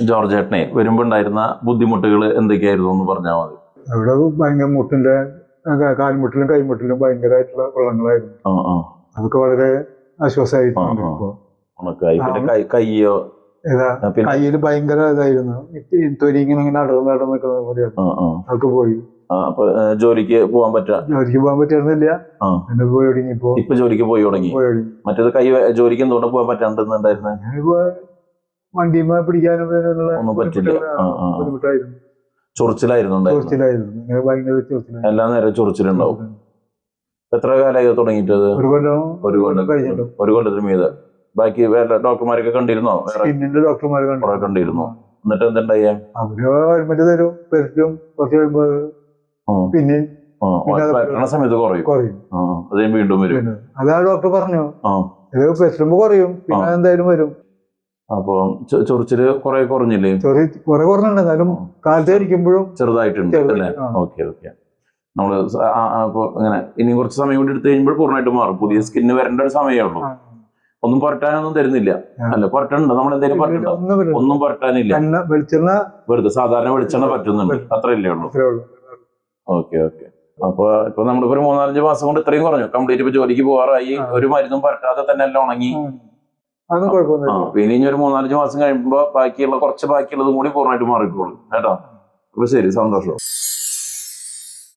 George ഏട്ടനെ വരുമ്പോ ഉണ്ടായിരുന്ന ബുദ്ധിമുട്ടുകൾ എന്തൊക്കെയായിരുന്നു എന്ന് പറഞ്ഞാൽ മതി. അവിടെ ഭയങ്കര മുട്ടിന്റെ കാൽമുട്ടിലും കൈമുട്ടിലും ഭയങ്കരമായിട്ടുള്ള വെള്ളങ്ങളായിരുന്നു. അതൊക്കെ വളരെ ആശ്വാസമായിട്ടുണ്ട്. കയ്യോ കയ്യില് ഭയങ്കര ഇതായിരുന്നു, തൊലി ഇങ്ങനെ അടർന്ന് നിൽക്കുന്ന പോലെയായിരുന്നു. അതൊക്കെ പോയി. അപ്പൊ ജോലിക്ക് പോകാൻ പറ്റായിരുന്നില്ല. പിന്നെ പോയി തുടങ്ങിയപ്പോ ഇപ്പൊ ജോലിക്ക് പോയി തുടങ്ങി. മറ്റേത് കൈ ജോലിക്ക് എന്തുകൊണ്ട് പോകാൻ പറ്റാണ്ടെന്നുണ്ടായിരുന്നു? വണ്ടിമ പിടിക്കാനും ഒന്നും പറ്റില്ല. ബുദ്ധിമുട്ടായിരുന്നു. ചൊറിച്ചിലായിരുന്നു. എല്ലാ നേരം ചൊറിച്ചിലുണ്ടാവും. എത്ര കാലമായി തുടങ്ങിയിട്ടത്? ഒരു കൊല്ലത്തിന് മീതെ. ബാക്കി വേറെ ഡോക്ടർമാരൊക്കെ കണ്ടിരുന്നോ? ഡോക്ടർമാരെ കണ്ടിരുന്നു. എന്നിട്ട് എന്തുണ്ടായ? അവര് തരും, പെരും കുറച്ച് കഴിയുമ്പോ പിന്നെ സമയത്ത് കുറയും. അത് വീണ്ടും വരും. അതാ ഡോക്ടർ പറഞ്ഞു, ഇത് പെരുമ്പോ കുറയും, പിന്നെ എന്തായാലും വരും. അപ്പൊ ചൊറിച്ചില് കുറെ കുറഞ്ഞില്ലേ? കുറെ കുറഞ്ഞിട്ടുണ്ട്, എന്നാലും കാലത്ത് ഇരിക്കുമ്പോഴും ചെറുതായിട്ടുണ്ട് അല്ലേ? ഓക്കെ. നമ്മള് അപ്പൊ അങ്ങനെ ഇനി കുറച്ച് സമയം കൂടി എടുത്തു കഴിയുമ്പോൾ പൂർണ്ണമായിട്ട് മാറും. പുതിയ സ്കിന്ന് വരേണ്ട ഒരു സമയമേ ഉള്ളൂ. ഒന്നും പുരട്ടാനൊന്നും തരുന്നില്ല അല്ല? പുരട്ടണ്ടോ? നമ്മൾ എന്തെങ്കിലും പുരട്ടണ്ടോ? ഒന്നും പുരട്ടാനില്ല. വെറുതെ സാധാരണ വെളിച്ചെണ്ണ പറ്റുന്നുണ്ട്, അത്രയല്ലേ ഉള്ളൂ. ഓക്കെ. അപ്പൊ ഇപ്പൊ നമ്മളിപ്പോ ഒരു 3-4 മാസം കൊണ്ട് ഇത്രയും കുറഞ്ഞു. കംപ്ലീറ്റ് ഇപ്പൊ ജോലിക്ക് പോകാറായി. ഒരു മരുന്നും പുരട്ടാതെ തന്നെ എല്ലാം ഉണങ്ങി. പിന്നെ ഇനി ഒരു 3-4 മാസം കഴിയുമ്പോ ബാക്കിയുള്ളതും കൂടി പൂർണ്ണമായിട്ട് മാറിക്കോളും കേട്ടോ. അപ്പൊ ശരി, സന്തോഷം.